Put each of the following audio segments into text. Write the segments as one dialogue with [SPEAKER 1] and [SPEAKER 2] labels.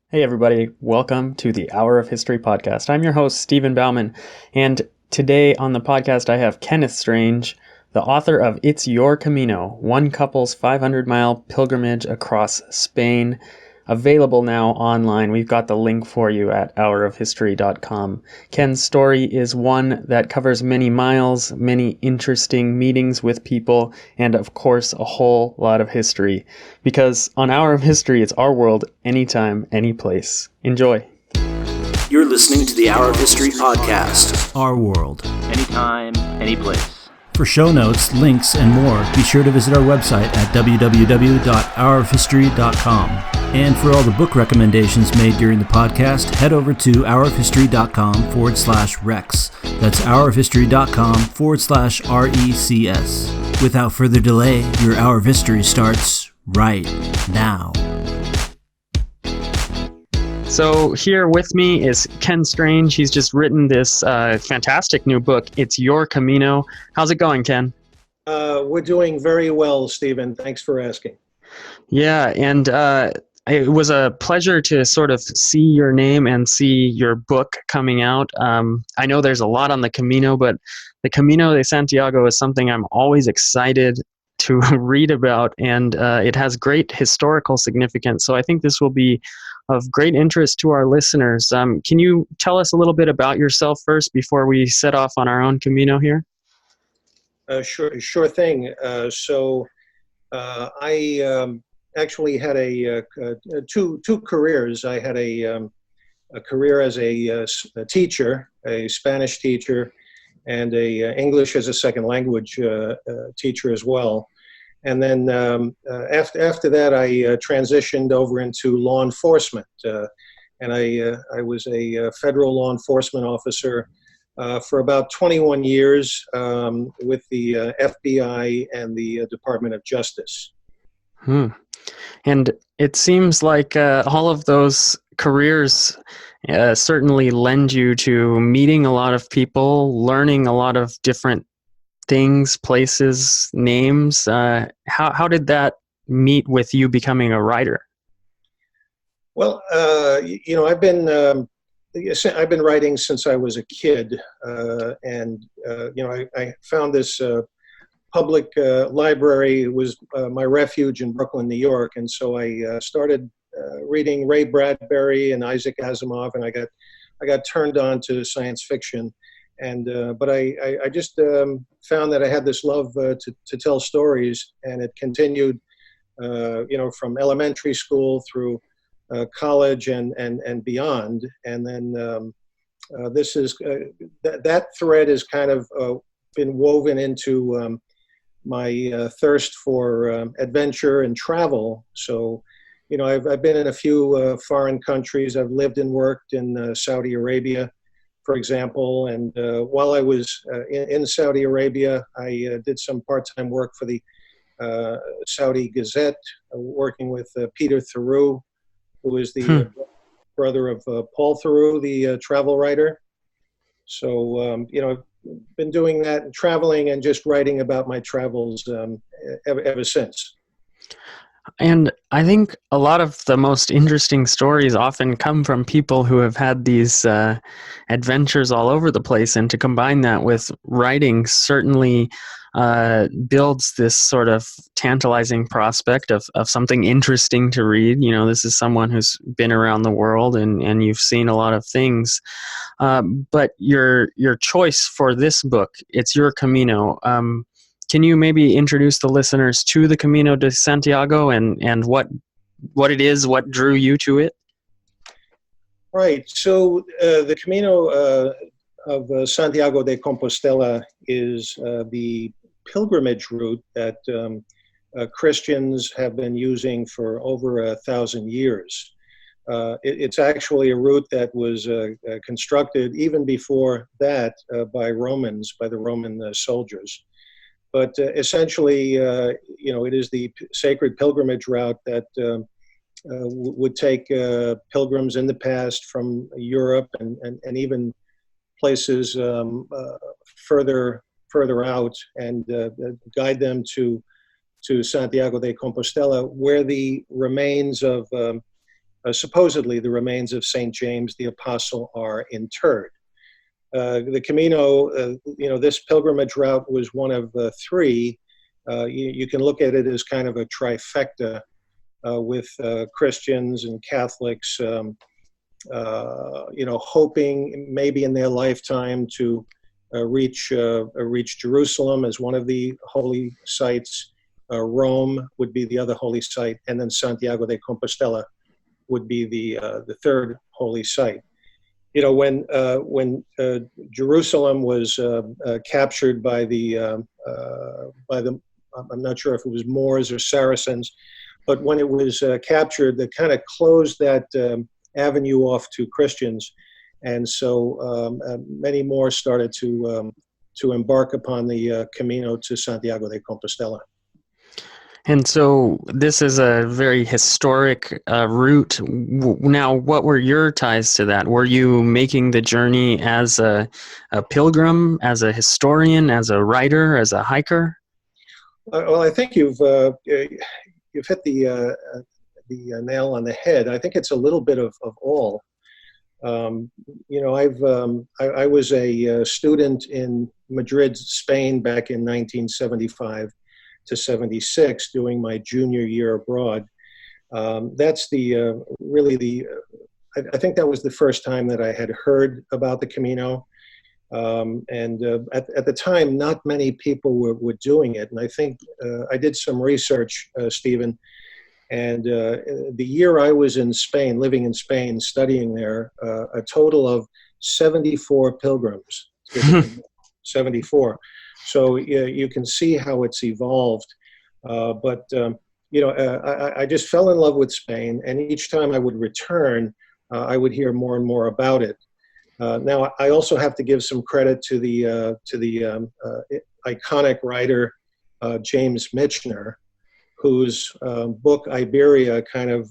[SPEAKER 1] Hey, everybody. Welcome to the Hour of History podcast. I'm your host, Stephen Bauman. And today on the podcast, I have Kenneth Strange, the author of It's Your Camino, One Couple's 500-Mile Pilgrimage Across Spain, available now online. We've got the link for you at hourofhistory.com. Ken's story is one that covers many miles, many interesting meetings with people, and of course, a whole lot of history. Because on Hour of History, it's our world, anytime, any place. Enjoy.
[SPEAKER 2] You're listening to the Hour of History podcast.
[SPEAKER 3] Our world.
[SPEAKER 4] Anytime, any place.
[SPEAKER 3] For show notes, links, and more, be sure to visit our website at www.hourofhistory.com. And for all the book recommendations made during the podcast, head over to hourofhistory.com/recs. That's hourofhistory.com/RECS. Without further delay, your Hour of History starts right now.
[SPEAKER 1] So here with me is Ken Strange. He's just written this fantastic new book, It's Your Camino. How's it going, Ken?
[SPEAKER 5] We're doing very well, Stephen. Thanks for asking.
[SPEAKER 1] Yeah, and it was a pleasure to sort of see your name and see your book coming out. I know there's a lot on the Camino, but the Camino de Santiago is something I'm always excited to read about, and it has great historical significance. So I think this will be of great interest to our listeners. Can you tell us a little bit about yourself first before we set off on our own Camino here?
[SPEAKER 5] Sure thing. I actually had two careers. I had a career as a teacher, a Spanish teacher, and a English as a second language teacher as well. And then after that, I transitioned over into law enforcement, and I was a federal law enforcement officer for about 21 years with the FBI and the Department of Justice.
[SPEAKER 1] And it seems like all of those careers certainly lend you to meeting a lot of people, learning a lot of different things, places, names. How did that meet with you becoming a writer?
[SPEAKER 5] Well, I've been writing since I was a kid, and I found this public library. It was my refuge in Brooklyn, New York, and so I started reading Ray Bradbury and Isaac Asimov, and I got turned on to science fiction. But I just found that I had this love to tell stories, and it continued, from elementary school through college and beyond. And then that thread has kind of been woven into my thirst for adventure and travel. So, I've been in a few foreign countries. I've lived and worked in Saudi Arabia, for example, and while I was in Saudi Arabia, I did some part-time work for the Saudi Gazette, working with Peter Theroux, who is the brother of Paul Theroux, the travel writer. So, I've been doing that, and traveling and just writing about my travels ever since.
[SPEAKER 1] And I think a lot of the most interesting stories often come from people who have had these adventures all over the place, and to combine that with writing certainly builds this sort of tantalizing prospect of something interesting to read. This is someone who's been around the world, and you've seen a lot of things. But your choice for this book, It's Your Camino, can you maybe introduce the listeners to the Camino de Santiago and what it is, what drew you to it?
[SPEAKER 5] Right. So the Camino of Santiago de Compostela is the pilgrimage route that Christians have been using for over 1,000 years. It's actually a route that was constructed even before that by the Roman soldiers. But essentially, it is the sacred pilgrimage route that would take pilgrims in the past from Europe and even places further out, and guide them to Santiago de Compostela, where the remains of supposedly the remains of St. James the Apostle are interred. The Camino, this pilgrimage route was one of three. You can look at it as kind of a trifecta with Christians and Catholics, hoping maybe in their lifetime to reach Jerusalem as one of the holy sites. Rome would be the other holy site, and then Santiago de Compostela would be the third holy site. When Jerusalem was captured by the I'm not sure if it was Moors or Saracens, but when it was captured, they kind of closed that avenue off to Christians, and so many more started to embark upon the Camino to Santiago de Compostela.
[SPEAKER 1] And so this is a very historic route. Now, what were your ties to that? Were you making the journey as a pilgrim, as a historian, as a writer, as a hiker?
[SPEAKER 5] Well, I think you've hit the nail on the head. I think it's a little bit of all. I was a student in Madrid, Spain, back in 1975 to 76, doing my junior year abroad. That's I think that was the first time that I had heard about the Camino. At the time, not many people were doing it. And I think I did some research, Stephen, and the year I was in Spain, living in Spain, studying there, a total of 74 pilgrims, 74. So you can see how it's evolved. I just fell in love with Spain, and each time I would return, I would hear more and more about it. Now, I also have to give some credit to the iconic writer James Michener, whose book Iberia kind of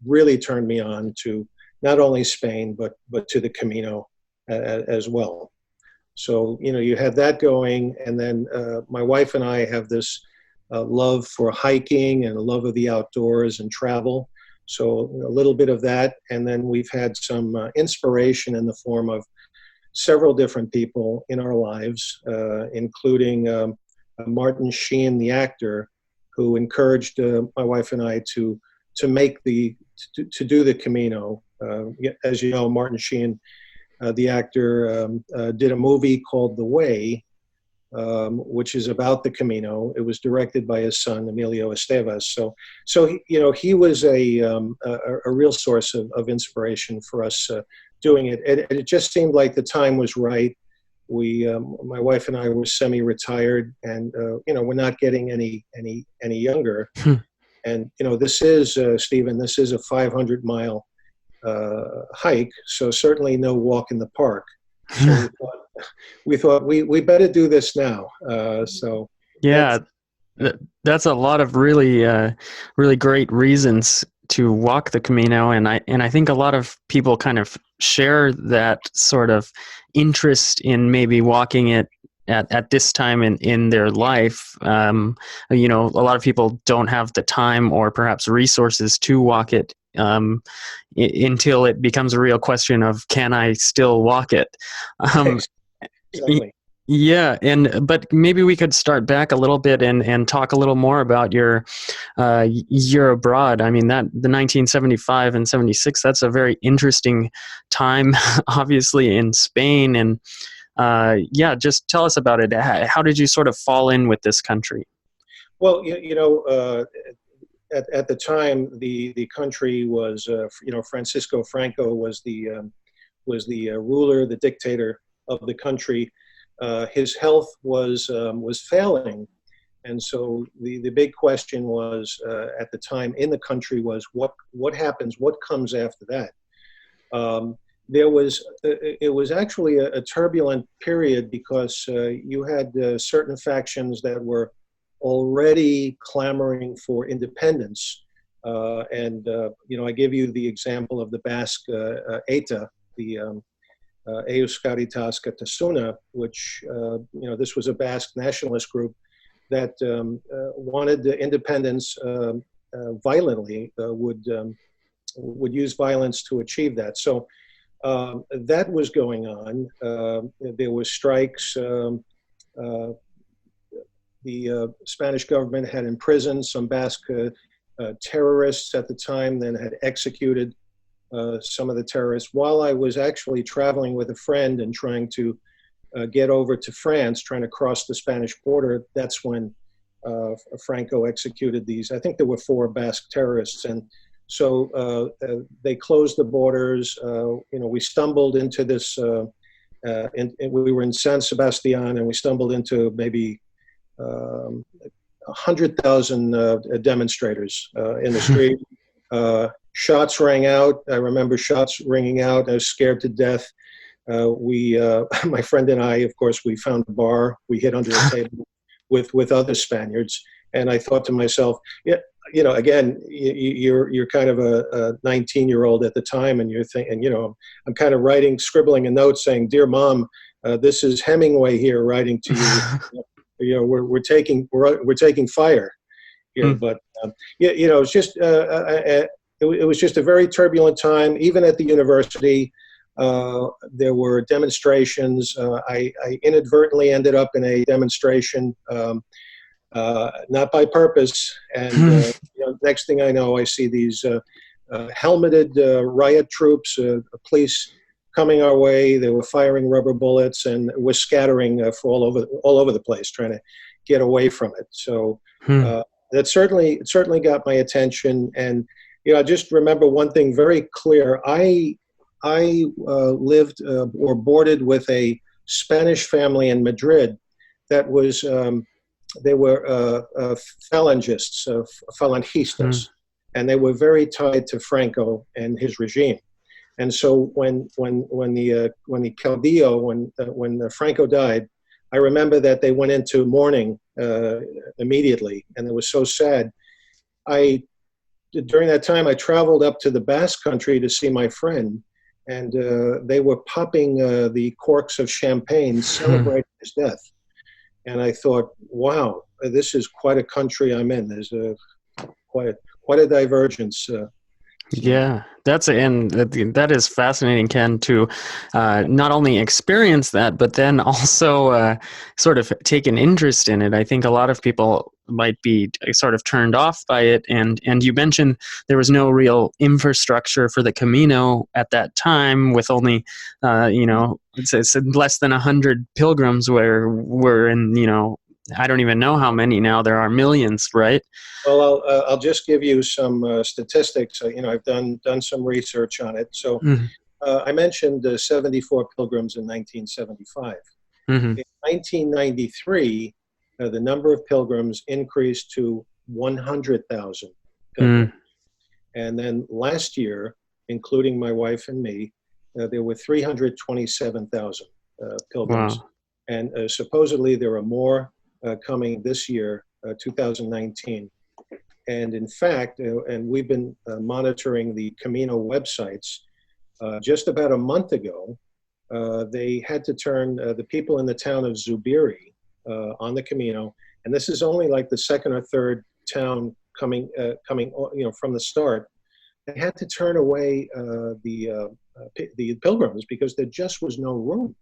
[SPEAKER 5] really turned me on to not only Spain but to the Camino as well. So you had that going, and then my wife and I have this love for hiking and a love of the outdoors and travel. So a little bit of that, and then we've had some inspiration in the form of several different people in our lives, including Martin Sheen, the actor, who encouraged my wife and I to do the Camino. As you know, Martin Sheen, the actor, did a movie called The Way, which is about the Camino. It was directed by his son, Emilio Estevez. So he was a real source of inspiration for us doing it. It just seemed like the time was right. My wife and I were semi-retired, and we're not getting any younger. And this is Stephen. This is a 500-mile hike, so certainly no walk in the park. So we thought we better do this now.
[SPEAKER 1] Yeah, that's a lot of really great reasons to walk the Camino, and I think a lot of people kind of share that sort of interest in maybe walking it at this time in their life. A lot of people don't have the time or perhaps resources to walk it until it becomes a real question of, can I still walk it?
[SPEAKER 5] Exactly.
[SPEAKER 1] Yeah, but maybe we could start back a little bit and talk a little more about your year abroad. I mean, that the 1975 and 76, that's a very interesting time, obviously, in Spain. And just tell us about it. How did you sort of fall in with this country?
[SPEAKER 5] Well, at the time, the country was, Francisco Franco was the ruler, the dictator of the country. His health was failing, and so the big question was at the time in the country was what happens, what comes after that. It was actually a turbulent period because you had certain factions that were already clamoring for independence, and I give you the example of the Basque ETA, the Euskaritas Katasuna, which, this was a Basque nationalist group that wanted independence violently, would would use violence to achieve that. So that was going on. There were strikes. The Spanish government had imprisoned some Basque terrorists at the time, then had executed some of the terrorists. While I was actually traveling with a friend and trying to get over to France, trying to cross the Spanish border, that's when Franco executed these. I think there were 4 Basque terrorists, and so they closed the borders. We stumbled into this. We were in San Sebastian, and we stumbled into maybe 100,000 demonstrators in the street. Shots rang out. I remember shots ringing out. I was scared to death. My friend and I, of course, we found a bar. We hid under a table with other Spaniards, and I thought to myself, yeah, again, you're kind of a 19-year-old at the time, and you're thinking, I'm kind of scribbling a note saying, "Dear Mom, this is Hemingway here writing to you." We're taking fire here, but it's just it was just a very turbulent time. Even at the university, there were demonstrations. I inadvertently ended up in a demonstration, not by purpose. And next thing I know, I see these helmeted riot troops, police coming our way. They were firing rubber bullets and were scattering for all over the place, trying to get away from it. So that certainly got my attention. And I just remember one thing very clear. I lived or boarded with a Spanish family in Madrid that was they were phalangists, falangistas, and they were very tied to Franco and his regime. And so when the caudillo, when Franco died, I remember that they went into mourning immediately, and it was so sad. During that time, I traveled up to the Basque Country to see my friend, and they were popping the corks of champagne, celebrating his death. And I thought, wow, this is quite a country I'm in. There's quite a divergence.
[SPEAKER 1] Yeah, that is fascinating, Ken, to not only experience that, but then also sort of take an interest in it. I think a lot of people might be sort of turned off by it, and you mentioned there was no real infrastructure for the Camino at that time, with only it's less than 100 pilgrims were in I don't even know how many now. There are millions, right?
[SPEAKER 5] Well, I'll just give you some statistics. I've done some research on it. So I mentioned 74 pilgrims in 1975. In 1993, the number of pilgrims increased to 100,000 pilgrims. And then last year, including my wife and me, there were 327,000 pilgrims. Wow. And supposedly there are more coming this year, 2019. And in fact, and we've been monitoring the Camino websites, just about a month ago, they had to turn the people in the town of Zubiri on the Camino, and this is only like the second or third town coming from the start. They had to turn away the pilgrims because there just was no room.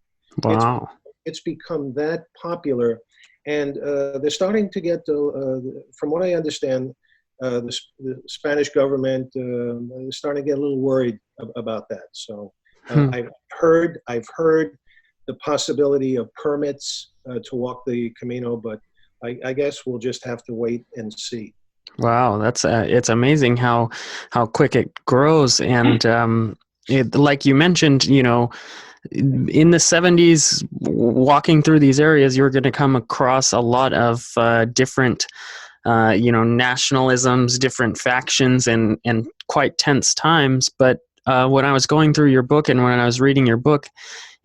[SPEAKER 1] Wow.
[SPEAKER 5] It's become that popular. And they're starting to get, from what I understand, the Spanish government is starting to get a little worried about that. So I've heard the possibility of permits to walk the Camino, but I guess we'll just have to wait and see.
[SPEAKER 1] Wow, that's it's amazing how quick it grows, and like you mentioned, in the 70s, walking through these areas, you're going to come across a lot of different, nationalisms, different factions, and quite tense times. But when I was going through your book and when I was reading your book,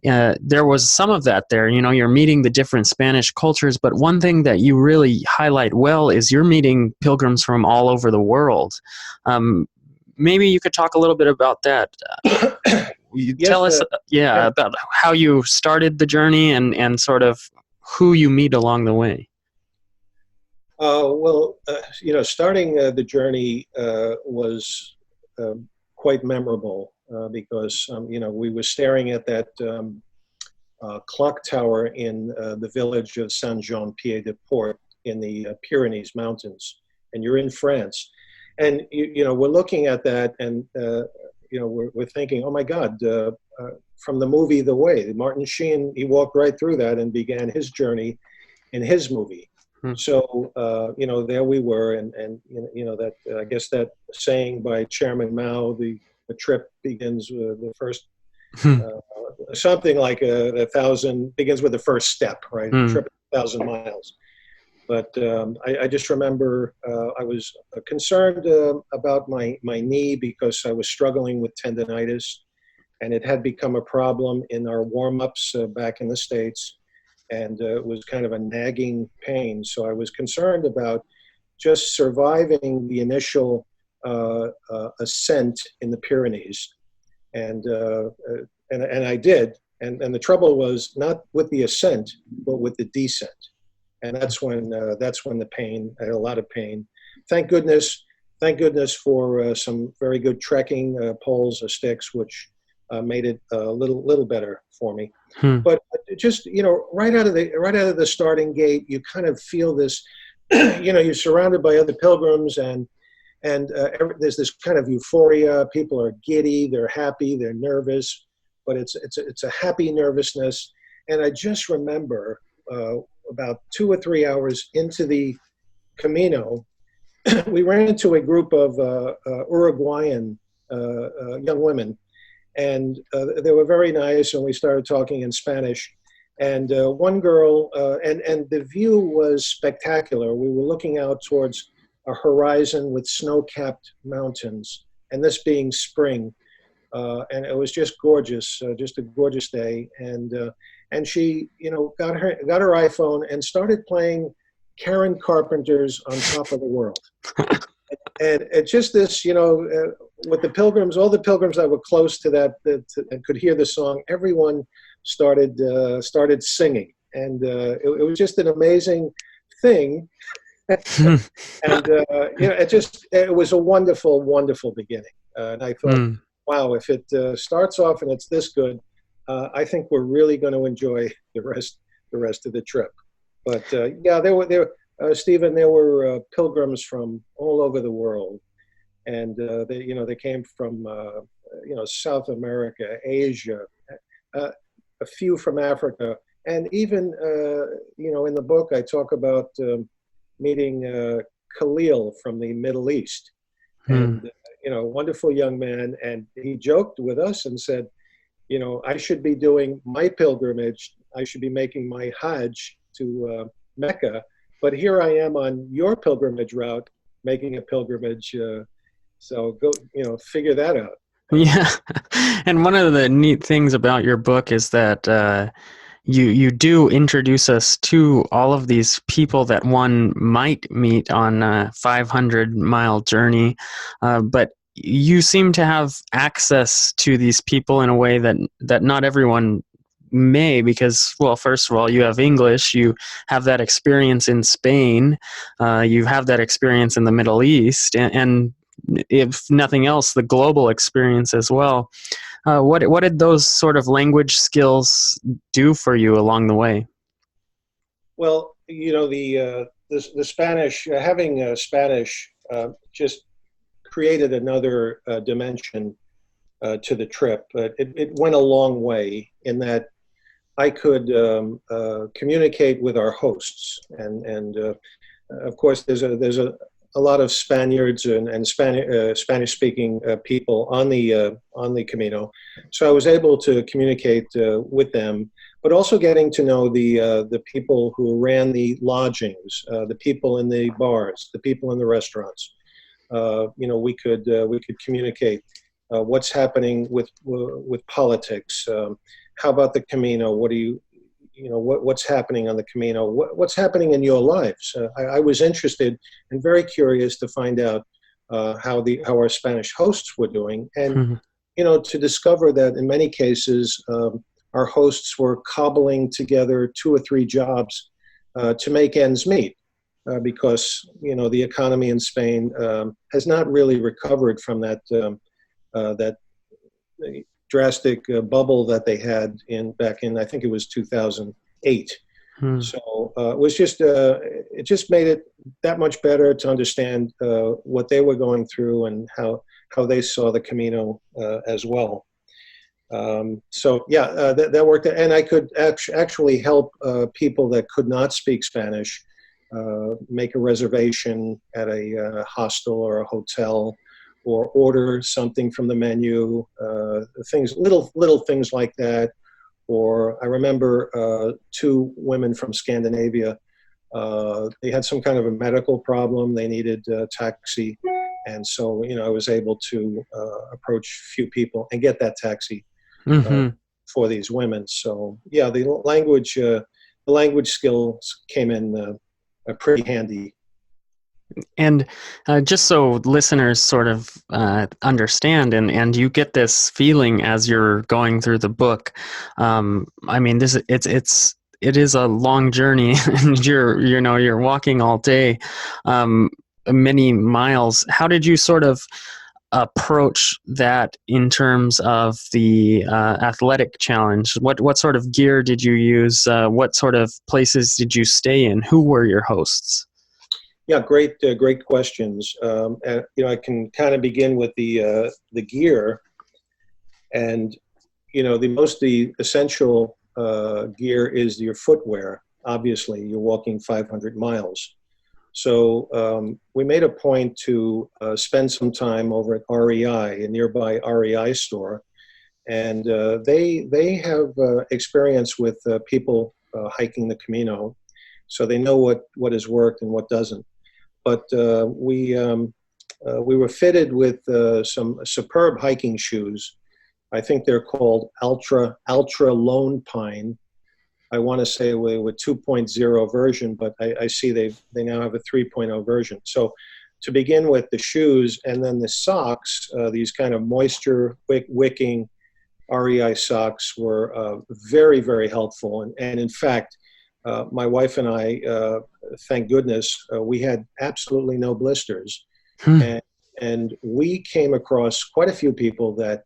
[SPEAKER 1] there was some of that there. You're meeting the different Spanish cultures, but one thing that you really highlight well is you're meeting pilgrims from all over the world. Maybe you could talk a little bit about that. Tell us, about how you started the journey and sort of who you meet along the way.
[SPEAKER 5] Starting the journey was quite memorable because we were staring at that clock tower in the village of Saint-Jean-Pied-de-Port in the Pyrenees Mountains, and you're in France, and we're looking at that, and we're thinking, oh my God, from the movie The Way, Martin Sheen, he walked right through that and began his journey in his movie. So there we were, and that I guess that saying by Chairman Mao, the trip begins with the first. Something like a thousand begins with the first step, right? Trip 1,000 miles. But I just remember I was concerned about my knee because I was struggling with tendonitis, and it had become a problem in our warm-ups back in the States, and it was kind of a nagging pain. So I was concerned about just surviving the initial ascent in the Pyrenees, and I did. And the trouble was not with the ascent, but with the descent. And that's when the pain, I had a lot of pain. Thank goodness for some very good trekking poles or sticks, which made it a little better for me. But just right out of the starting gate, you kind of feel this. You're surrounded by other pilgrims, and there's this kind of euphoria. People are giddy, they're happy, they're nervous, but it's a happy nervousness. And I just remember about 2 or 3 hours into the Camino, we ran into a group of Uruguayan young women, and they were very nice, and we started talking in Spanish. And one girl, and the view was spectacular. We were looking out towards a horizon with snow-capped mountains, and this being spring. And it was just gorgeous, just a gorgeous day. And she, got her iPhone and started playing Karen Carpenter's "On Top of the World." And it's just this, with the pilgrims, all the pilgrims that were close to that and could hear the song, everyone started singing, and it was just an amazing thing. And it was a wonderful, wonderful beginning. And I thought, wow, if it starts off and it's this good, I think we're really going to enjoy the rest of the trip. But Stephen, there were pilgrims from all over the world, and they came from South America, Asia, a few from Africa, and even in the book I talk about meeting Khalil from the Middle East, and a wonderful young man, and he joked with us and said, I should be doing my pilgrimage, I should be making my Hajj to Mecca, but here I am on your pilgrimage route making a pilgrimage. So go, figure that out.
[SPEAKER 1] Yeah. And one of the neat things about your book is that you do introduce us to all of these people that one might meet on a 500-mile journey, but you seem to have access to these people in a way that not everyone may, because, well, first of all, you have English, you have that experience in Spain, you have that experience in the Middle East, and if nothing else, the global experience as well. What did those sort of language skills do for you along the way?
[SPEAKER 5] Well, the Spanish, having Spanish just created another dimension to the trip. It went a long way in that I could communicate with our hosts, and of course there's a lot of Spaniards and Spanish-speaking people on the Camino, so I was able to communicate with them, but also getting to know the people who ran the lodgings, the people in the bars, the people in the restaurants. We could communicate what's happening with politics. How about the Camino? What's happening on the Camino? What's happening in your lives? I was interested and very curious to find out how our Spanish hosts were doing, and to discover that in many cases our hosts were cobbling together 2 or 3 jobs to make ends meet, because the economy in Spain has not really recovered from that that drastic bubble that they had back in, I think it was 2008. So it just made it that much better to understand what they were going through and how they saw the Camino as well. That worked, and I could actually help people that could not speak Spanish make a reservation at a hostel or a hotel, or order something from the menu, little things like that. Or I remember two women from Scandinavia. They had some kind of a medical problem. They needed a taxi, and so I was able to approach a few people and get that taxi for these women. So yeah, the language skills came in pretty handy.
[SPEAKER 1] And just so listeners sort of understand, and you get this feeling as you're going through the book. I mean, it is a long journey, and you're walking all day, many miles. How did you sort of approach that in terms of the athletic challenge? What sort of gear did you use? What sort of places did you stay in? Who were your hosts?
[SPEAKER 5] Yeah, great questions. I can kind of begin with the gear, and the essential gear is your footwear. Obviously, you're walking 500 miles, so we made a point to spend some time over at REI, a nearby REI store, and they have experience with people hiking the Camino, so they know what has worked and what doesn't. But we were fitted with some superb hiking shoes. I think they're called Ultra Lone Pine. I want to say we were 2.0 version, but I see they now have a 3.0 version. So to begin with, the shoes, and then the socks, these kind of moisture wicking REI socks were very, very helpful. And in fact, my wife and I, thank goodness, we had absolutely no blisters. And we came across quite a few people that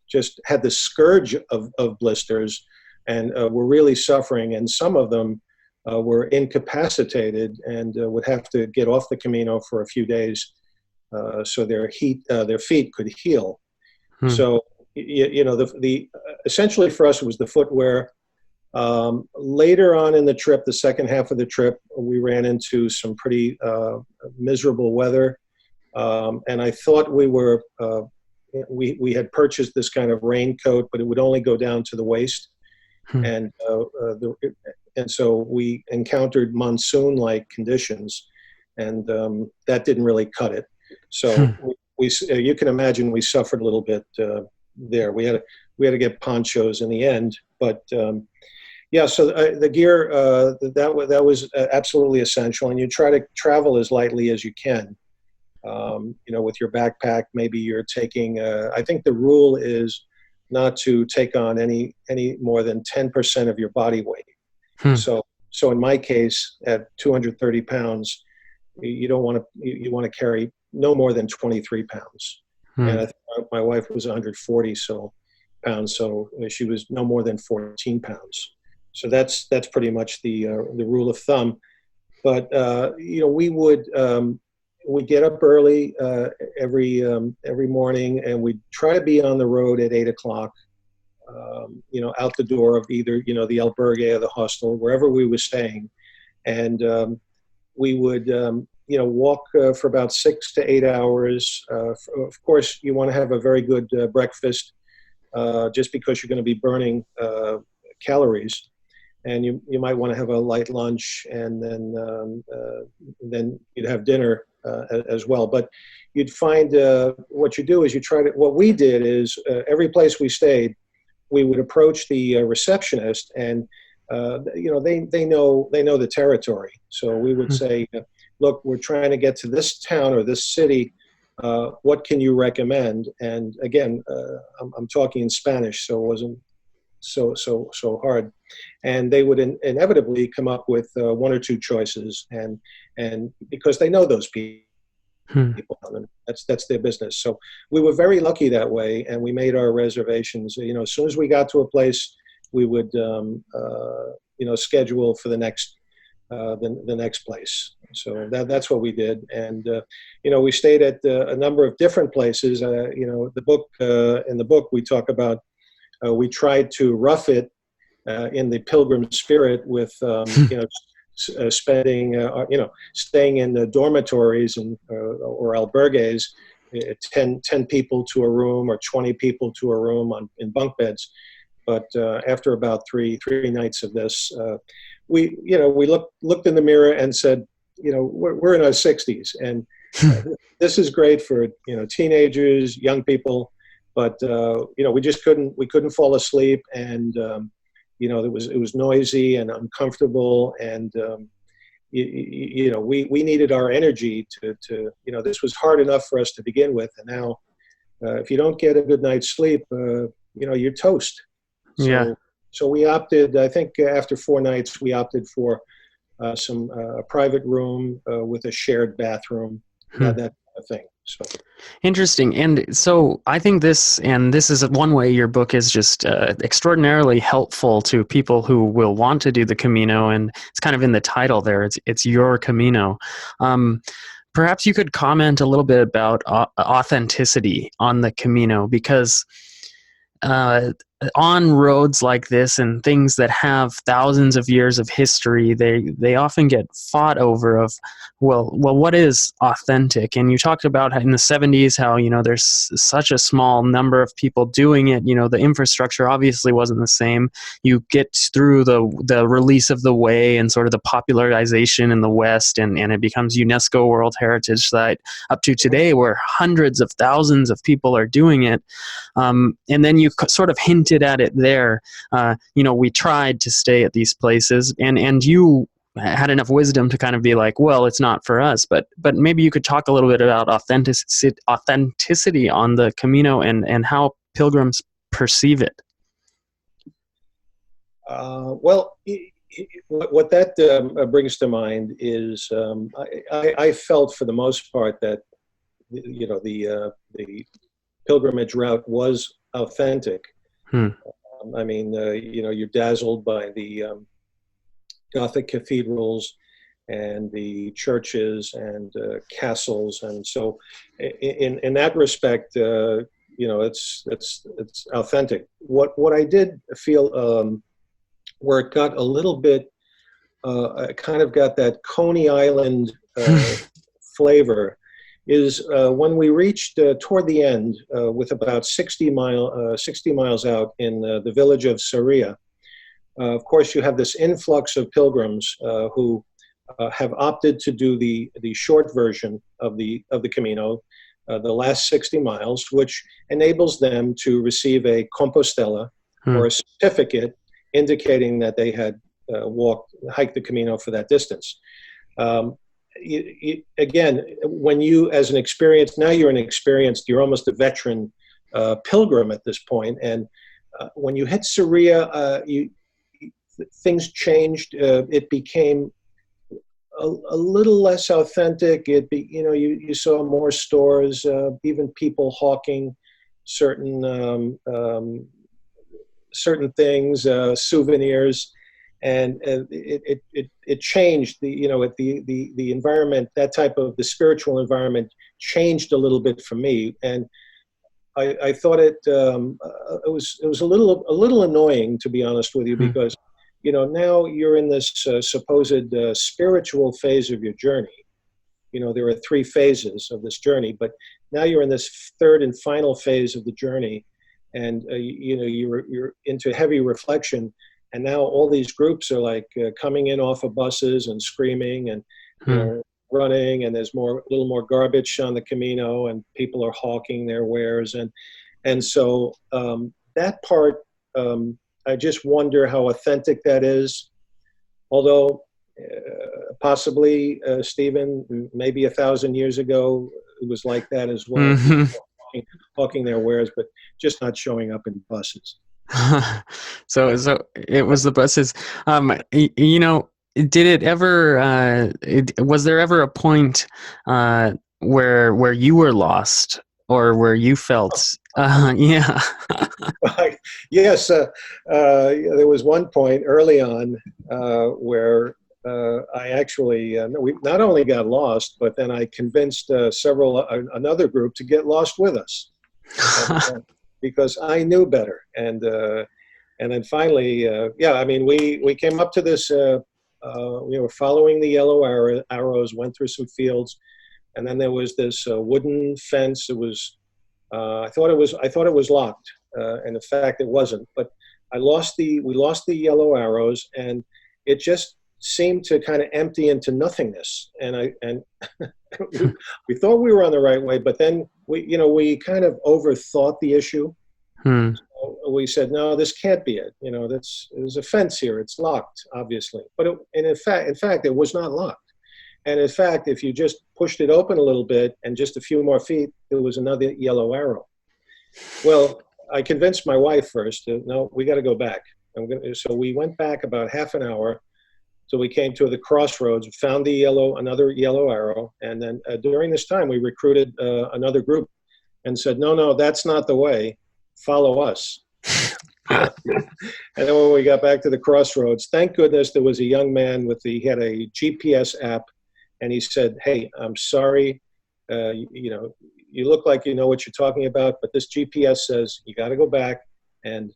[SPEAKER 5] just had the scourge of blisters and were really suffering. And some of them were incapacitated and would have to get off the Camino for a few days so their feet could heal. So, essentially for us, it was the footwear. Later on in the trip, the second half of the trip, we ran into some pretty miserable weather, and I thought we had purchased this kind of raincoat, but it would only go down to the waist, and so we encountered monsoon-like conditions, and that didn't really cut it. So you can imagine we suffered a little bit there. We had to get ponchos in the end, but. So the gear, that was absolutely essential, and you try to travel as lightly as you can. With your backpack, maybe you're taking, I think the rule is not to take on any more than 10% of your body weight. So in my case, at 230 pounds, you want to carry no more than 23 pounds. And I think my wife was 140 pounds, so she was no more than 14 pounds. So that's pretty much the rule of thumb. But we'd get up early every morning, and we'd try to be on the road at 8 o'clock. Out the door of either the albergue or the hostel, wherever we were staying, and we would walk for about 6 to 8 hours. Of course, you want to have a very good breakfast, just because you're going to be burning calories. And you might want to have a light lunch, and then you'd have dinner as well. But you'd find what you do is what we did is every place we stayed, we would approach the receptionist, and they know the territory. So we would say, look, we're trying to get to this town or this city. What can you recommend? And again, I'm talking in Spanish, so it wasn't so hard. And they would inevitably come up with one or two choices, and because they know those people.
[SPEAKER 1] Hmm.
[SPEAKER 5] people on them. That's their business. So we were very lucky that way, and we made our reservations. As soon as we got to a place, we would schedule for the next place. So that's what we did, and we stayed at a number of different places. The book in the book we talk about. We tried to rough it in the pilgrim spirit with spending staying in the dormitories and or albergues, 10 people to a room or 20 people to a room in bunk beds. But after about three nights of this, we looked in the mirror and said, we're in our 60s, and this is great for teenagers, young people, but we just couldn't fall asleep, and it was noisy and uncomfortable, and we needed our energy to this was hard enough for us to begin with, and now if you don't get a good night's sleep, you're toast.
[SPEAKER 1] Yeah.
[SPEAKER 5] So we opted, I think after 4 nights, we opted for a private room with a shared bathroom, that kind of thing. So
[SPEAKER 1] Interesting. And so I think this is one way your book is just extraordinarily helpful to people who will want to do the Camino, and it's kind of in the title there. It's your Camino. Perhaps you could comment a little bit about authenticity on the Camino, because on roads like this and things that have thousands of years of history, they often get fought over of, well, what is authentic? And you talked about in the 70s how, there's such a small number of people doing it. The infrastructure obviously wasn't the same. You get through the release of the way and sort of the popularization in the West, and it becomes UNESCO World Heritage Site, up to today where hundreds of thousands of people are doing it. And then you sort of hinted at it there. We tried to stay at these places, and you had enough wisdom to kind of be like, well, it's not for us. But maybe you could talk a little bit about authenticity on the Camino and how pilgrims perceive it.
[SPEAKER 5] What that brings to mind is I felt for the most part that the pilgrimage route was authentic. You're dazzled by the Gothic cathedrals and the churches and castles, and so in that respect, it's authentic. What I did feel where it got a little bit, kind of got that Coney Island flavor, is when we reached toward the end, with about 60 miles out in the village of Saria. Of course, you have this influx of pilgrims who have opted to do the short version of the Camino, the last 60 miles, which enables them to receive a Compostela or a certificate indicating that they had hiked the Camino for that distance. Again, when you, as an experienced, now you're you're almost a veteran pilgrim at this point, and when you hit Saria, things changed. It became a little less authentic. You saw more stores, even people hawking certain things, souvenirs. And it changed the environment. That type of the spiritual environment changed a little bit for me, and I thought it was a little annoying, to be honest with you, because now you're in this supposed spiritual phase of your journey. There are 3 phases of this journey, but now you're in this third and final phase of the journey, and you're into heavy reflection. And now all these groups are like coming in off of buses and screaming and running, and there's a little more garbage on the Camino, and people are hawking their wares, and so that part, I just wonder how authentic that is. Although possibly, Stephen, maybe 1,000 years ago it was like that as well. Hawking their wares, but just not showing up in buses.
[SPEAKER 1] So it was the buses. Did it ever? Was there ever a point where you were lost or where you felt yeah.
[SPEAKER 5] Yes, there was one point early on where I actually we not only got lost, but then I convinced another group to get lost with us because I knew better. And then finally, I mean, we came up to this. We were following the yellow arrows, went through some fields, and then there was this wooden fence. It was I thought it was locked, and in fact it wasn't. But we lost the yellow arrows, and it just seemed to kind of empty into nothingness. And we thought we were on the right way, but then we kind of overthought the issue. So we said, no, this can't be it. There's a fence here. It's locked, obviously. But in fact, it was not locked. And in fact, if you just pushed it open a little bit and just a few more feet, there was another yellow arrow. Well, I convinced my wife first, no, we got to go back. So we went back about half an hour. So we came to the crossroads, found another yellow arrow. And then during this time, we recruited another group and said, no, that's not the way. Follow us. And then when we got back to the crossroads, thank goodness there was a young man he had a GPS app. And he said, hey, I'm sorry, you look like you know what you're talking about, but this GPS says you got to go back. And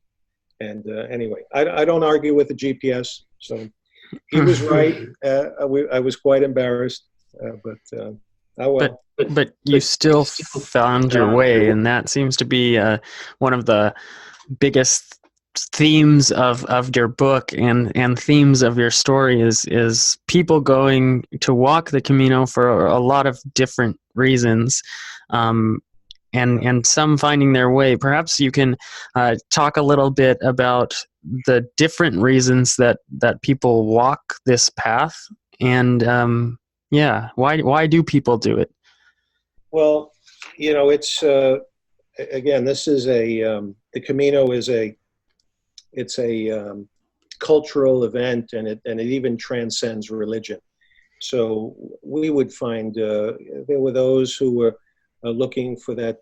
[SPEAKER 5] anyway, I don't argue with the GPS. So he was right. I was quite embarrassed, but oh well.
[SPEAKER 1] But you still found your way, and that seems to be one of the biggest themes of your book and themes of your story is people going to walk the Camino for a lot of different reasons, and some finding their way. Perhaps you can talk a little bit about the different reasons that people walk this path, and why do people do it?
[SPEAKER 5] Well, it's again, this is the Camino is it's a cultural event, and it even transcends religion. So we would find there were those who were looking for that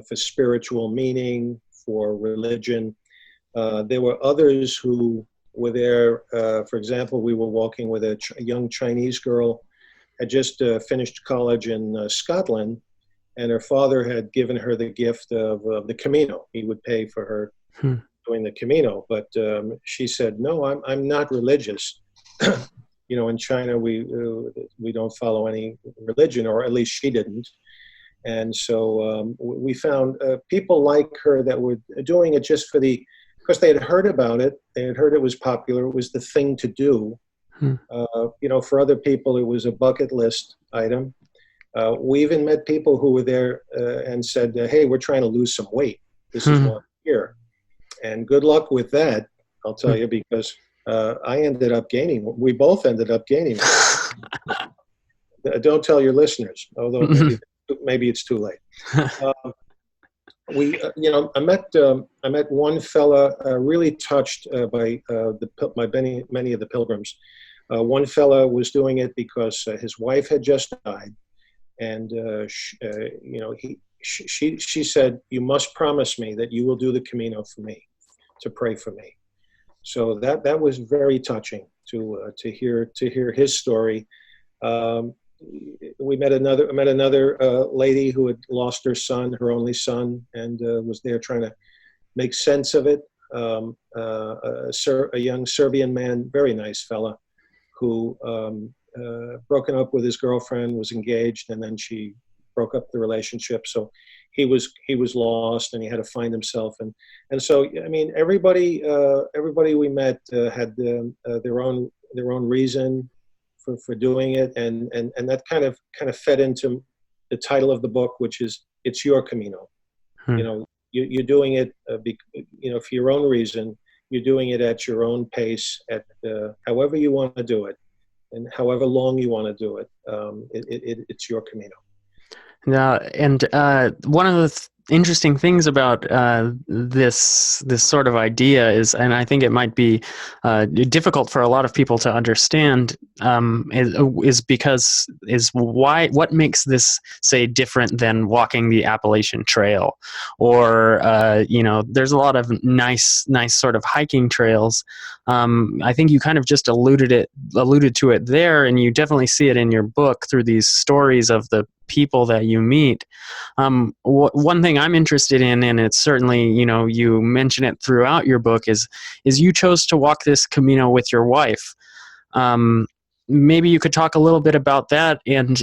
[SPEAKER 5] for spiritual meaning, for religion. There were others who were there. For example, we were walking with a young Chinese girl, had just finished college in Scotland, and her father had given her the gift of the Camino. He would pay for her doing the Camino, but she said, "No, I'm not religious." In China, we don't follow any religion, or at least she didn't. And so we found people like her that were doing it just because they had heard about it. They had heard it was popular. It was the thing to do. For other people, it was a bucket list item. We even met people who were there and said, "Hey, we're trying to lose some weight. This is why I'm here." And good luck with that, I'll tell you, because I ended up gaining. We both ended up gaining. Don't tell your listeners, although maybe it's too late. I met one fella really touched by many of the pilgrims. One fella was doing it because his wife had just died, and she said, "You must promise me that you will do the Camino for me, to pray for me." So that was very touching to hear his story. We met another lady who had lost her son, her only son, and was there trying to make sense of it. A young Serbian man, very nice fella, who broken up with his girlfriend, was engaged, and then she broke up the relationship. So he was lost, and he had to find himself. And so, I mean, everybody we met had their own reason for doing it, and that kind of fed into the title of the book, which is "It's Your Camino." You're doing it, for your own reason. You're doing it at your own pace, at however you want to do it, and however long you want to do it. It's your Camino.
[SPEAKER 1] Now, and one of interesting things about this sort of idea is, and I think it might be difficult for a lot of people to understand, is why what makes this, say, different than walking the Appalachian Trail, or there's a lot of nice sort of hiking trails. I think you kind of just alluded to it there, and you definitely see it in your book through these stories of the people that you meet. One thing I'm interested in, and it's certainly, you mention it throughout your book, is you chose to walk this Camino with your wife. Maybe you could talk a little bit about that, and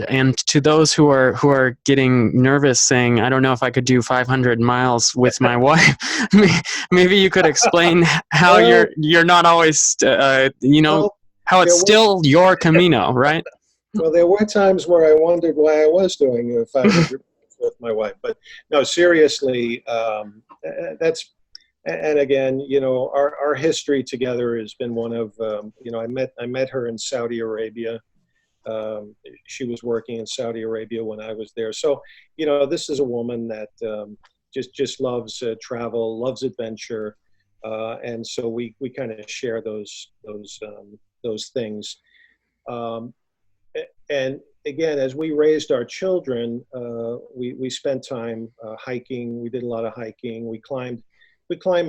[SPEAKER 1] to those who are getting nervous, saying, "I don't know if I could do 500 miles with my wife." Maybe you could explain how
[SPEAKER 5] Well,
[SPEAKER 1] you're not always,
[SPEAKER 5] well,
[SPEAKER 1] how
[SPEAKER 5] there
[SPEAKER 1] it's
[SPEAKER 5] were
[SPEAKER 1] still your Camino, right?
[SPEAKER 5] well, there were times where I wondered why I was doing 500 with my wife. But no, seriously, that's, and again, our history together has been one of, I met her in Saudi Arabia. She was working in Saudi Arabia when I was there. So, this is a woman that just loves travel, loves adventure, and so we kind of share those things. And again, as we raised our children, we spent time hiking. We did a lot of hiking. We climbed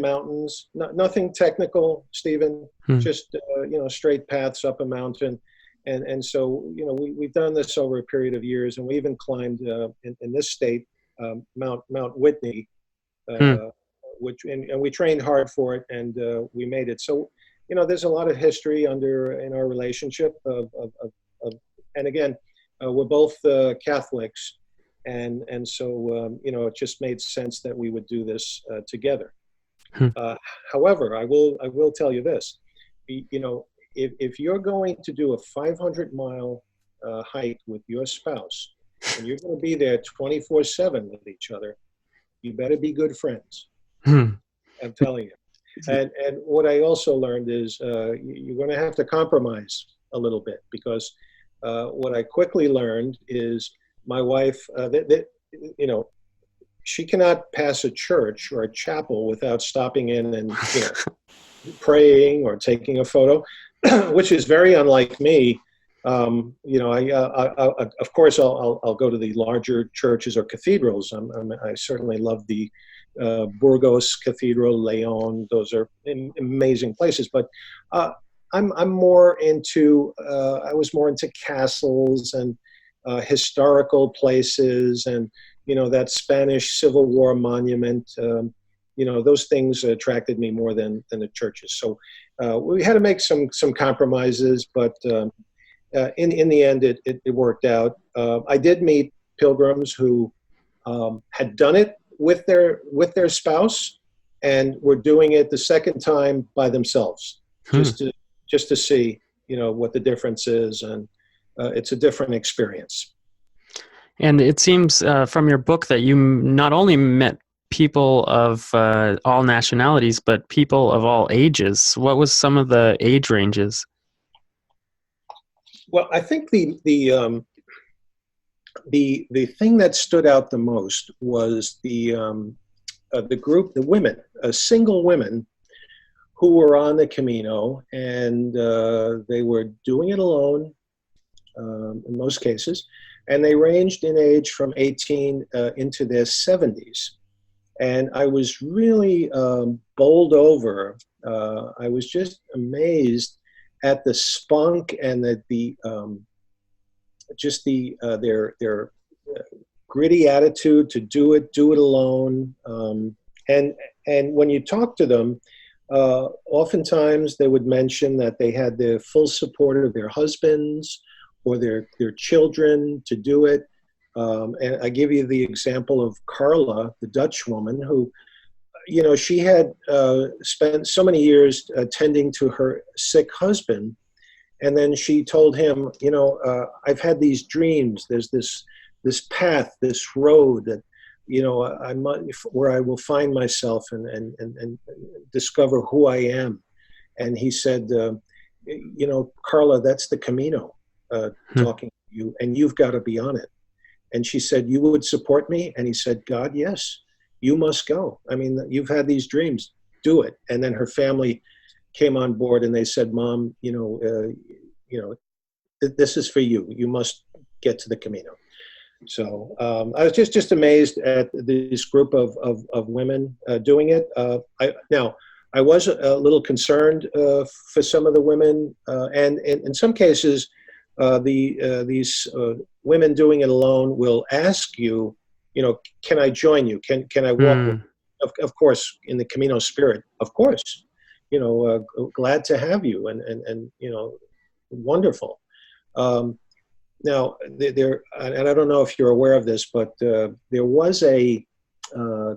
[SPEAKER 5] mountains. Nothing technical, Stephen. Just straight paths up a mountain. And so we've done this over a period of years, and we even climbed in this state Mount Whitney, which and we trained hard for it, and we made it. So there's a lot of history in our relationship of and again, we're both Catholics, and so it just made sense that we would do this together. However, I will tell you this: if you're going to do a 500-mile hike with your spouse, and you're going to be there 24/7 with each other, you better be good friends. I'm telling you. And what I also learned is you're going to have to compromise a little bit, because what I quickly learned is my wife, she cannot pass a church or a chapel without stopping in and praying or taking a photo, which is very unlike me. Of course, I'll go to the larger churches or cathedrals. I certainly love the Burgos Cathedral, Leon. Those are amazing places. But I'm more into. I was more into castles and historical places, and that Spanish Civil War monument. Those things attracted me more than the churches. So we had to make some compromises, but in the end, it worked out. I did meet pilgrims who had done it with their spouse, and were doing it the second time by themselves, just to see what the difference is, and it's a different experience.
[SPEAKER 1] And it seems from your book that you not only met people of all nationalities, but people of all ages. What was some of the age ranges?
[SPEAKER 5] Well, I think the thing that stood out the most was the group, the women, single women who were on the Camino, and they were doing it alone in most cases, and they ranged in age from 18 into their 70s. And I was really bowled over. I was just amazed at the spunk and their gritty attitude to do it alone. And when you talk to them, oftentimes they would mention that they had the full support of their husbands or their children to do it. And I give you the example of Carla, the Dutch woman, who, she had spent so many years tending to her sick husband. And then she told him, I've had these dreams. There's this path, this road that, where I will find myself and discover who I am. And he said, Carla, that's the Camino talking to you, and you've got to be on it. And she said, you would support me? And he said, God, yes. you must go. I mean, you've had these dreams, do it. And then her family came on board and they said, Mom, this is for you. You must get to the Camino. So I was just amazed at this group of women doing it. I was a little concerned for some of the women, and in some cases, these women doing it alone will ask you, can I join you? Can I walk?
[SPEAKER 1] Hmm.
[SPEAKER 5] Of course, in the Camino spirit, of course, glad to have you, and wonderful. Now, there, and I don't know if you're aware of this, but there was a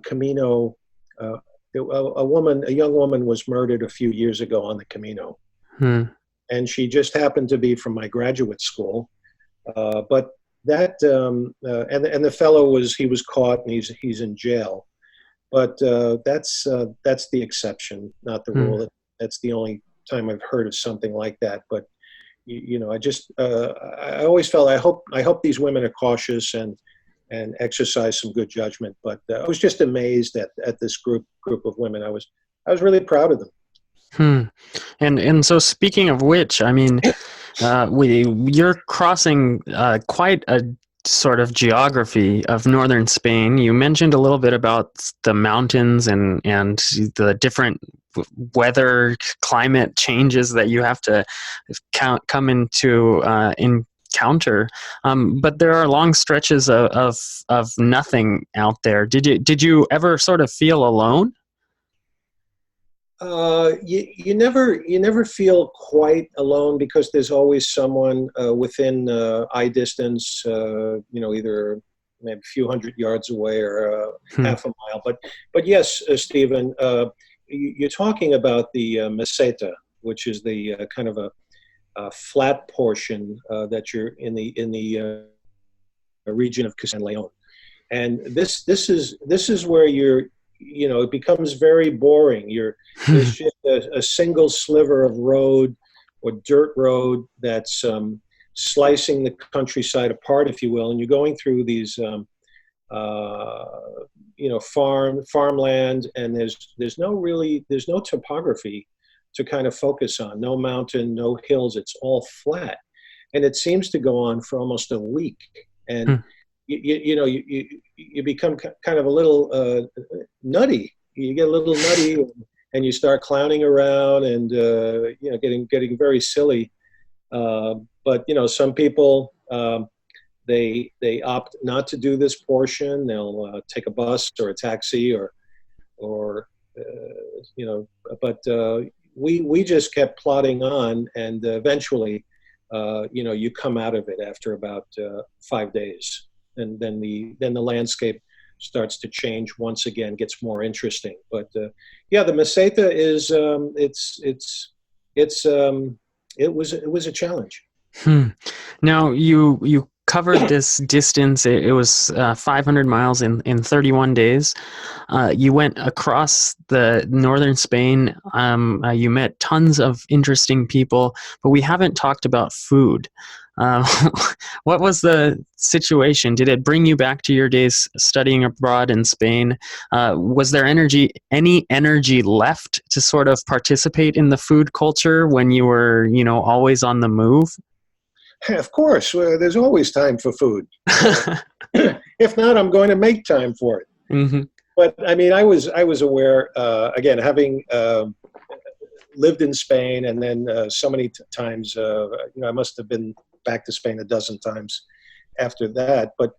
[SPEAKER 5] Camino. A young woman was murdered a few years ago on the Camino, and she just happened to be from my graduate school. But that, and the fellow was caught and he's in jail. But that's the exception, not the rule. That's the only time I've heard of something like that. But I always felt I hope these women are cautious and exercise some good judgment. But I was just amazed at this group of women. I was really proud of them.
[SPEAKER 1] And so speaking of which, I mean, you're crossing quite a sort of geography of northern Spain. You mentioned a little bit about the mountains and the different weather climate changes that you have to come into encounter. But there are long stretches of nothing out there. Did you ever sort of feel alone?
[SPEAKER 5] You never feel quite alone because there's always someone within eye distance, either maybe a few hundred yards away or half a mile. But yes, Stephen, you're talking about the meseta, which is the kind of a flat portion that you're in the region of Castilla and Leon, and this is where it becomes very boring. There's just a single sliver of road or dirt road that's slicing the countryside apart, if you will, and you're going through these farmland, and there's no topography to kind of focus on. No mountain, no hills. It's all flat, and it seems to go on for almost a week. And you become kind of a little nutty. You get a little nutty, and you start clowning around, and getting very silly. But some people they opt not to do this portion. They'll take a bus or a taxi or But we just kept plodding on, and eventually, you come out of it after about 5 days. And then the landscape starts to change once again, gets more interesting. But the meseta is it was a challenge.
[SPEAKER 1] Now you covered this distance. It was 500 miles in 31 days. You went across the northern Spain. You met tons of interesting people, but we haven't talked about food. What was the situation? Did it bring you back to your days studying abroad in Spain? Was there any energy left to sort of participate in the food culture when you were, always on the move?
[SPEAKER 5] Of course, there's always time for food. If not, I'm going to make time for it.
[SPEAKER 1] Mm-hmm.
[SPEAKER 5] But I mean, I was aware, again, having lived in Spain, and then so many times, I must have been back to Spain a dozen times after that. But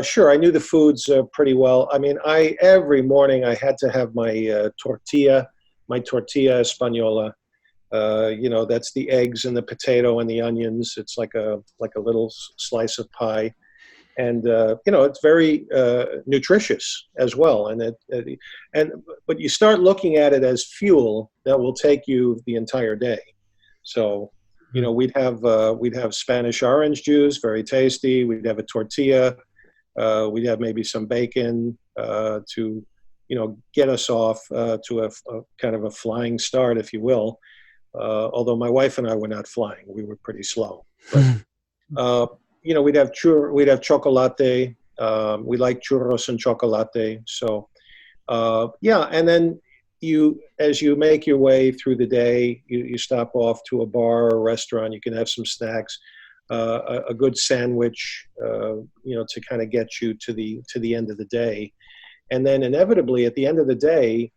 [SPEAKER 5] sure, I knew the foods pretty well. I mean, every morning I had to have my tortilla española. That's the eggs and the potato and the onions. It's like a little slice of pie, and it's very nutritious as well. But you start looking at it as fuel that will take you the entire day. So we'd have Spanish orange juice, very tasty. We'd have a tortilla. We'd have maybe some bacon to get us off to a kind of a flying start, if you will. Although my wife and I were not flying, we were pretty slow. But, we'd have chocolate. We like churros and chocolate. So Yeah, and then as you make your way through the day, you stop off to a bar or a restaurant. You can have some snacks, a good sandwich, to kind of get you to the end of the day. And then inevitably at the end of the day,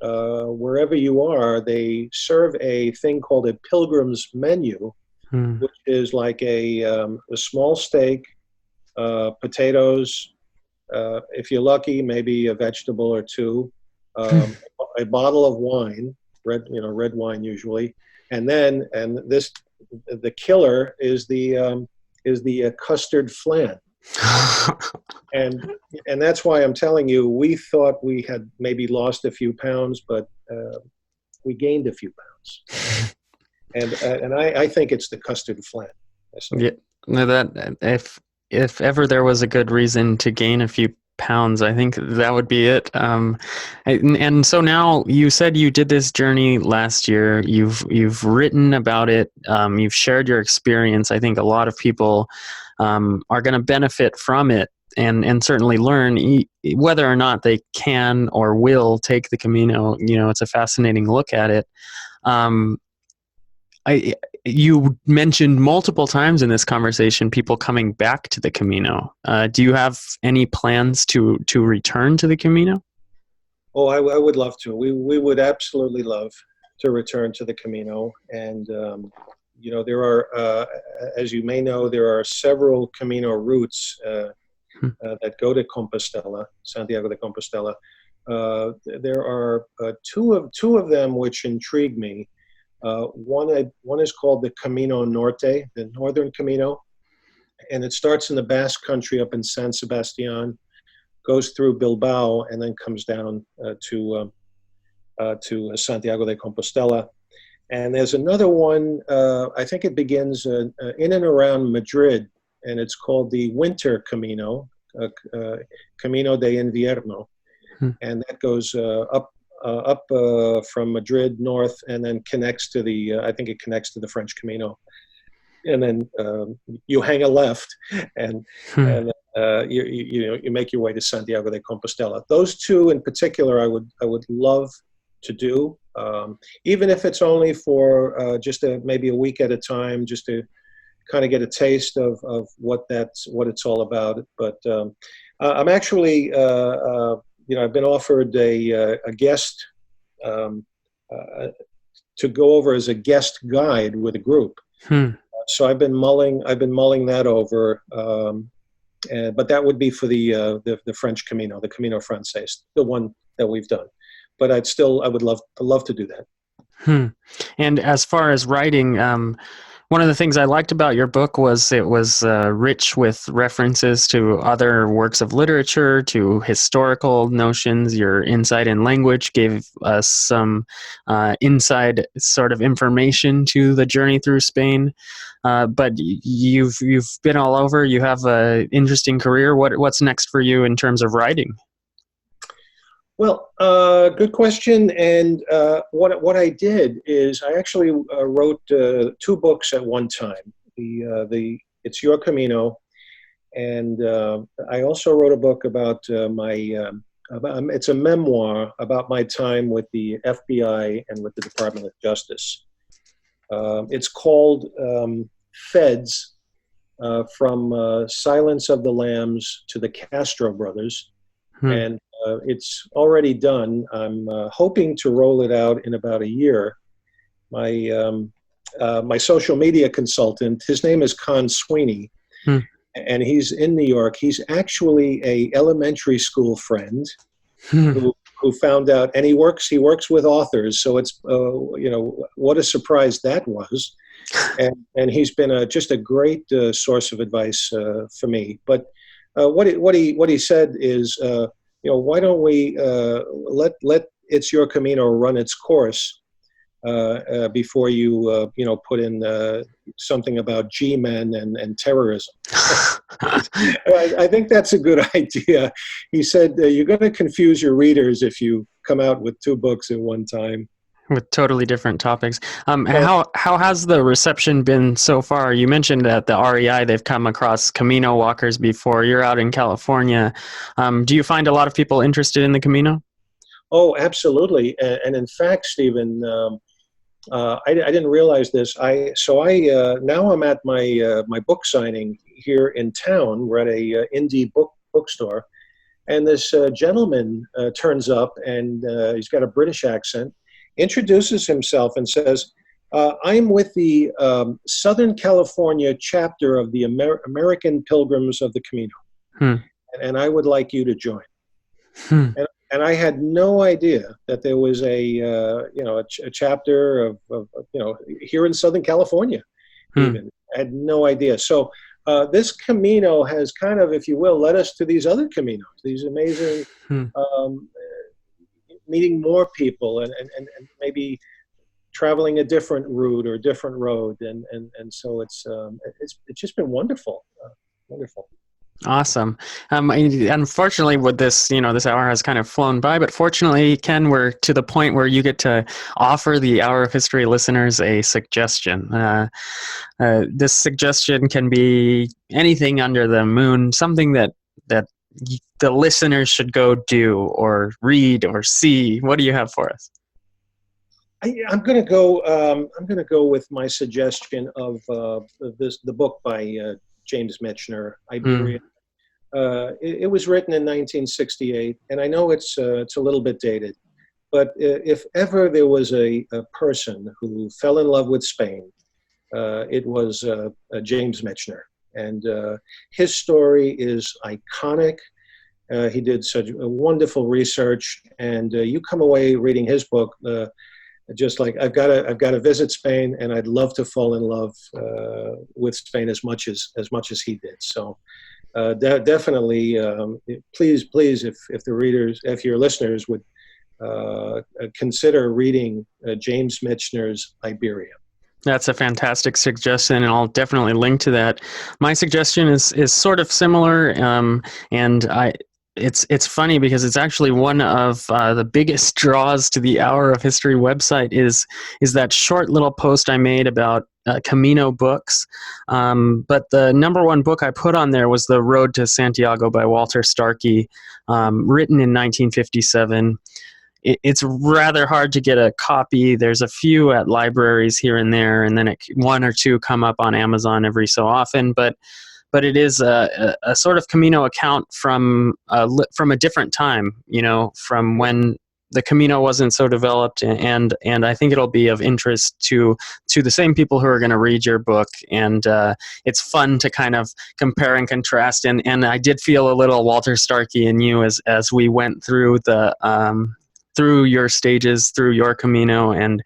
[SPEAKER 5] wherever you are, they serve a thing called a pilgrim's menu, which is like a small steak, potatoes, if you're lucky, maybe a vegetable or two, a bottle of wine, red wine usually, and the killer is the custard flan. and that's why I'm telling you, we thought we had maybe lost a few pounds, but we gained a few pounds. And I think it's the custard flan.
[SPEAKER 1] Yeah, no, that if ever there was a good reason to gain a few pounds, I think that would be it. And so now you said you did this journey last year. You've written about it. You've shared your experience. I think a lot of people are going to benefit from it and certainly learn whether or not they can or will take the Camino. It's a fascinating look at it. You mentioned multiple times in this conversation people coming back to the Camino. Do you have any plans to return to the Camino?
[SPEAKER 5] Oh, I would love to. We would absolutely love to return to the Camino. And, there are, as you may know, there are several Camino routes that go to Compostela, Santiago de Compostela. There are two of them which intrigue me. One is called the Camino Norte, the Northern Camino, and it starts in the Basque Country up in San Sebastian, goes through Bilbao, and then comes down to Santiago de Compostela. And there's another one, I think it begins in and around Madrid, and it's called the Winter Camino, Camino de Invierno, and that goes up from Madrid north, and then connects to I think it connects to the French Camino. And then you hang a left, and you make your way to Santiago de Compostela. Those two in particular, I would love to do, even if it's only for just maybe a week at a time, just to kind of get a taste of what it's all about. But I'm actually I've been offered a guest to go over as a guest guide with a group. So I've been mulling that over, but that would be for the French Camino, the Camino Frances, the one that we've done. But I would love to do that.
[SPEAKER 1] And as far as writing, one of the things I liked about your book was it was rich with references to other works of literature, to historical notions. Your insight in language gave us some inside sort of information to the journey through Spain. But you've been all over. You have an interesting career. What's next for you in terms of writing?
[SPEAKER 5] Well, good question. And what I did is I actually wrote two books at one time. It's Your Camino, and I also wrote a book about it's a memoir about my time with the FBI and with the Department of Justice. It's called Feds, from Silence of the Lambs to the Castro Brothers, and it's already done. I'm hoping to roll it out in about a year. My social media consultant, his name is Con Sweeney, and he's in New York. He's actually a elementary school friend who found out, and he works with authors. So it's what a surprise that was, and he's been just a great source of advice for me. But what he said is, why don't we let It's Your Camino run its course before you put in something about G-men and terrorism. I think that's a good idea. He said, you're going to confuse your readers if you come out with two books at one time.
[SPEAKER 1] With totally different topics. How has the reception been so far? You mentioned that the REI, they've come across Camino walkers before. You're out in California. Do you find a lot of people interested in the Camino?
[SPEAKER 5] Oh, absolutely. And in fact, Stephen, I didn't realize this. Now I'm at my book signing here in town. We're at a indie bookstore, and this gentleman turns up, and he's got a British accent, introduces himself, and says, "I'm with the Southern California chapter of the American Pilgrims of the Camino, and I would like you to join."
[SPEAKER 1] Hmm.
[SPEAKER 5] And I had no idea that there was a chapter of here in Southern California. Even I had no idea. So this Camino has kind of, if you will, led us to these other Caminos, these amazing meeting more people and maybe traveling a different route or a different road, and so it's just been wonderful, wonderful.
[SPEAKER 1] Awesome. Unfortunately, with this, this hour has kind of flown by, but fortunately, Ken, we're to the point where you get to offer the Hour of History listeners a suggestion. This suggestion can be anything under the moon, something that the listeners should go do or read or see. What do you have for us?
[SPEAKER 5] I'm going to go. I'm going to go with my suggestion of the book by James Michener, Iberia. It was written in 1968, and I know it's a little bit dated, but if ever there was a person who fell in love with Spain, it was James Michener, and his story is iconic. He did such wonderful research, and you come away reading his book just like I've got to visit Spain, and I'd love to fall in love with Spain as much as he did. So definitely, please, if your listeners would consider reading James Michener's Iberia.
[SPEAKER 1] That's a fantastic suggestion, and I'll definitely link to that. My suggestion is sort of similar, and it's funny because it's actually one of the biggest draws to the Hour of History website is that short little post I made about Camino books. But the number one book I put on there was The Road to Santiago by Walter Starkey, written in 1957. It's rather hard to get a copy. There's a few at libraries here and there, and then one or two come up on Amazon every so often. But it is a sort of Camino account from a different time, from when the Camino wasn't so developed, and I think it'll be of interest to the same people who are going to read your book, and it's fun to kind of compare and contrast, and I did feel a little Walter Starkey in you as we went through through your stages, through your Camino, and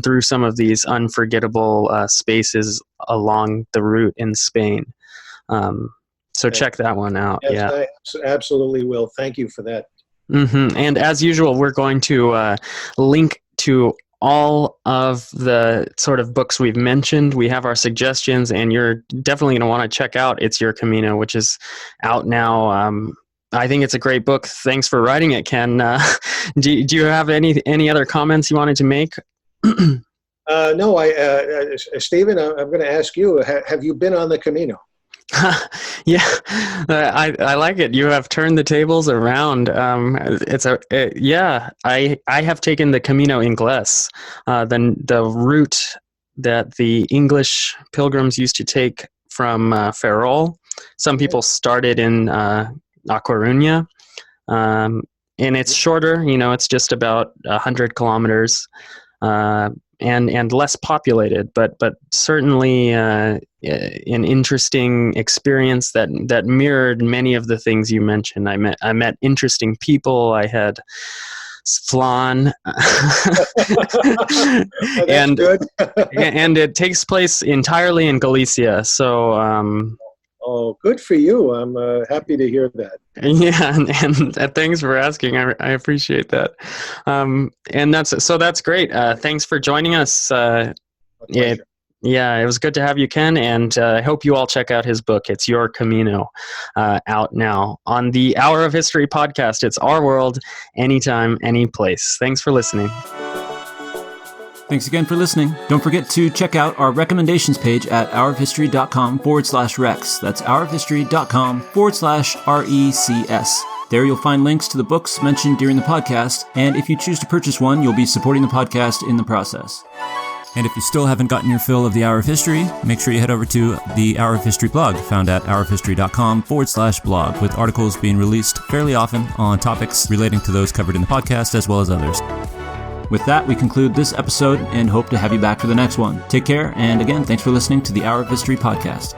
[SPEAKER 1] through some of these unforgettable spaces along the route in Spain. So check that one out.
[SPEAKER 5] Yes,
[SPEAKER 1] yeah,
[SPEAKER 5] I absolutely will. Thank you for that.
[SPEAKER 1] And as usual, we're going to link to all of the sort of books we've mentioned. We have our suggestions, and you're definitely going to want to check out It's Your Camino, which is out now. I think it's a great book. Thanks for writing it, Ken. Do you have any other comments you wanted to make?
[SPEAKER 5] No, Stephen, I'm going to ask you, have you been on the Camino?
[SPEAKER 1] Yeah, I like it. You have turned the tables around. I have taken the Camino Inglés, the route that the English pilgrims used to take from Ferrol. Some people started in La Coruña, and it's shorter. It's just about 100 kilometers. And less populated, but certainly an interesting experience that mirrored many of the things you mentioned. I met interesting people. I had flan, and
[SPEAKER 5] good.
[SPEAKER 1] and it takes place entirely in Galicia. So.
[SPEAKER 5] Oh, good for you. I'm happy to hear that.
[SPEAKER 1] Yeah, and thanks for asking. I appreciate that. And that's great. Thanks for joining us. Yeah, it was good to have you, Ken, and I hope you all check out his book. It's Your Camino, out now on the Hour of History podcast. It's our world, anytime, any place. Thanks for listening.
[SPEAKER 3] Thanks again for listening. Don't forget to check out our recommendations page at hourofhistory.com/recs. That's hourofhistory.com/RECS. There you'll find links to the books mentioned during the podcast, and if you choose to purchase one, you'll be supporting the podcast in the process. And if you still haven't gotten your fill of the Hour of History, make sure you head over to the Hour of History blog, found at hourofhistory.com/blog, with articles being released fairly often on topics relating to those covered in the podcast as well as others. With that, we conclude this episode and hope to have you back for the next one. Take care, and again, thanks for listening to the Hour of History podcast.